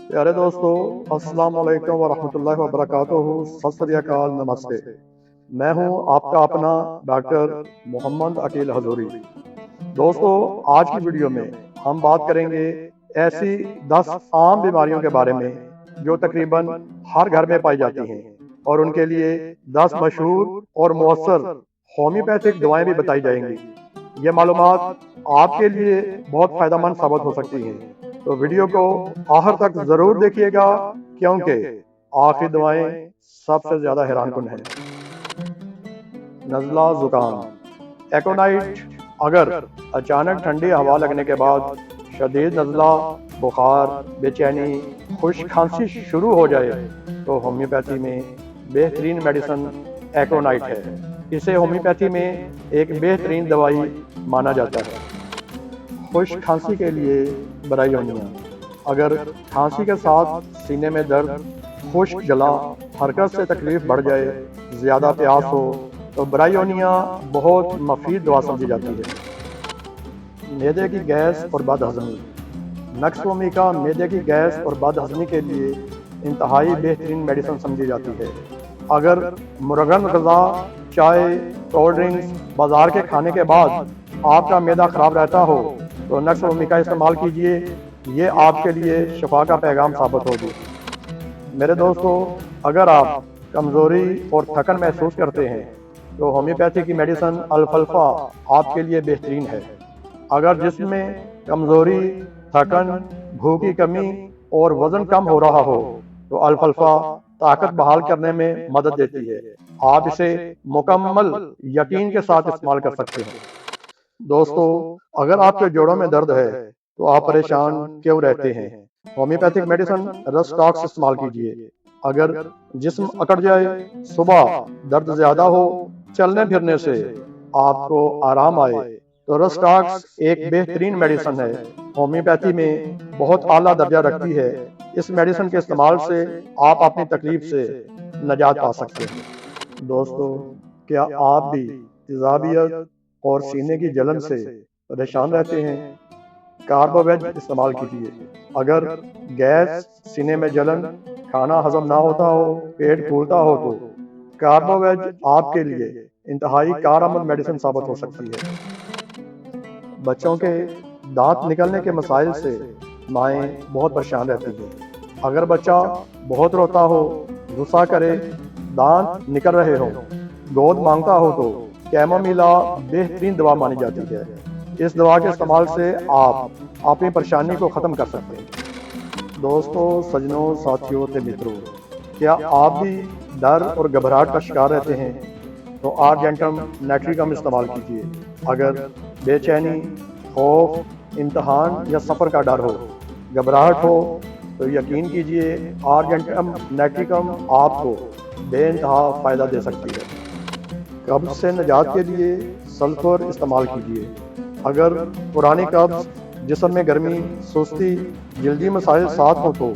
प्यारे दोस्तों, अस्सलाम वालेकुम वरहमतुल्लाहि वबरकातुहू। सत श्री अकाल, नमस्ते। मैं हूं आपका अपना डॉक्टर मोहम्मद अकील हजूरी। दोस्तों, आज की वीडियो में हम बात करेंगे ऐसी 10 आम बीमारियों के बारे में जो तकरीबन हर घर में पाई जाती हैं, और उनके लिए 10 मशहूर और मौसर होम्योपैथिक दवाएं भी बताई जाएंगी। ये मालूमात आपके लिए बहुत फायदेमंद साबित हो सकती हैं, तो वीडियो को आखिर तक जरूर देखिएगा, क्योंकि आखिरी दवाएं सबसे ज्यादा हैरानकुन हैं। नज़ला जुकाम, एकोनाइट। अगर अचानक ठंडी हवा लगने के बाद शदीद नज़ला, बुखार, बेचैनी, खुश्क खांसी शुरू हो जाए तो होम्योपैथी में बेहतरीन मेडिसिन एकोनाइट है। इसे होम्योपैथी में एक बेहतरीन दवाई माना जाता है। खुश्क खांसी के लिए ब्रायोनिया। अगर खांसी के साथ सीने में दर्द, खुश्क गला, हरकत से तकलीफ बढ़ जाए, ज़्यादा प्यास हो, तो ब्रायोनिया बहुत मफीद दवा समझी जाती है। मैदे की गैस और बदहज़मी, नक्सवोमिका मैदे की गैस और बदहज़मी के लिए इंतहाई बेहतरीन मेडिसिन समझी जाती है। अगर मुरगन ग़िज़ा, चाय, कोल्ड ड्रिंक्स, बाज़ार के खाने के बाद आपका मैदा ख़राब रहता हो तो नक्सवोमिका इस्तेमाल कीजिए। ये आपके लिए शिफा का पैगाम साबित होगी। मेरे दोस्तों, अगर आप कमज़ोरी और थकन महसूस करते हैं तो होम्योपैथी की मेडिसिन अल्फाल्फा आपके लिए बेहतरीन है। अगर जिस्म में कमज़ोरी, थकन, भूख की कमी और वज़न कम हो रहा हो तो अल्फाल्फा ताकत बहाल करने में मदद देती है। आप इसे मुकम्मल यकीन के साथ इस्तेमाल कर सकते हैं। दोस्तों, अगर आपके जोड़ों में दर्द है तो आप परेशान क्यों रहते हैं? होम्योपैथिक मेडिसिन रस्टॉक्स इस्तेमाल कीजिए। अगर जिस्म अकड़ जाए, सुबह दर्द ज्यादा हो, चलने फिरने से आपको आराम आए, तो रस्टॉक्स एक बेहतरीन मेडिसिन है। होम्योपैथी में बहुत आला दर्जा रखती है। इस मेडिसिन के इस्तेमाल से आप अपनी तकलीफ से निजात पा सकते हैं। दोस्तों, क्या आप भी तेजाबियत और सीने की जलन से परेशान रहते हैं? कार्बोवेज इस्तेमाल कीजिए। अगर गैस, सीने में जलन, खाना हजम ना होता हो, पेट फूलता हो, तो कार्बोवेज आपके लिए इंतहाई कारआमद मेडिसिन साबित हो सकती है। बच्चों के दांत निकलने के मसाइल से माएँ बहुत परेशान रहती हैं। अगर बच्चा बहुत रोता हो, गुस्सा करे, दांत निकल रहे हो, गोद मांगता हो, तो कैमोमिला बेहतरीन दवा मानी जाती है। इस दवा के इस्तेमाल से आप अपनी परेशानी को ख़त्म कर सकते हैं। दोस्तों, सजनों, साथियों ते मित्रों, क्या आप भी डर और घबराहट का शिकार रहते हैं तो आर्जेंटम नाइट्रिकम इस्तेमाल कीजिए। अगर बेचैनी, खौफ, इम्तहान या सफ़र का डर हो, घबराहट हो, तो यकीन कीजिए आर्जेंटम नाइट्रिकम आपको बेइंतहा फ़ायदा दे सकती है। कब्ज़ से निजात के लिए सल्फर इस्तेमाल कीजिए। अगर पुरानी कब्ज़, जिस्म में गर्मी, सुस्ती, जल्दी मसाइल साथ हो तो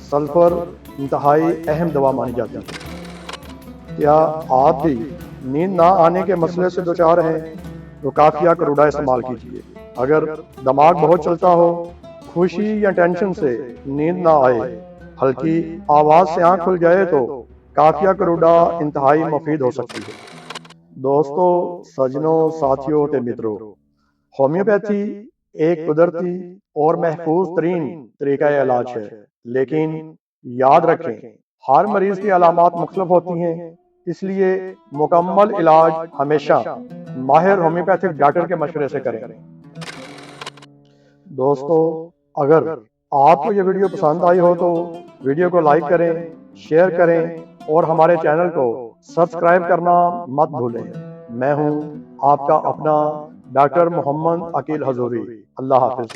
सल्फर इंतहाई अहम दवा मानी जाती है। क्या आप भी नींद ना आने के मसले से दुचार हैं तो काफिया करूड़ा इस्तेमाल कीजिए। अगर दिमाग बहुत चलता हो, खुशी या टेंशन से नींद ना आए, हल्की आवाज से आंख खुल जाए, तो काफिया करूड़ा इंतहाई मुफीद हो सकती है। दोस्तों, सजनों, साथियों ते मित्रों, होम्योपैथी एक कुदरती और महफूज तरीन तरीका इलाज है, लेकिन याद रखें हर मरीज की अलामात मुख्तलिफ होती हैं, इसलिए मुकम्मल इलाज हमेशा माहिर होम्योपैथिक डॉक्टर के मशवरे से करें। दोस्तों, अगर आपको ये वीडियो पसंद आई हो तो वीडियो को लाइक करें, शेयर करें और हमारे चैनल को सब्सक्राइब करना मत भूलें। मैं हूं आपका अपना डॉक्टर मोहम्मद अकील हजूरी। अल्लाह हाफिज।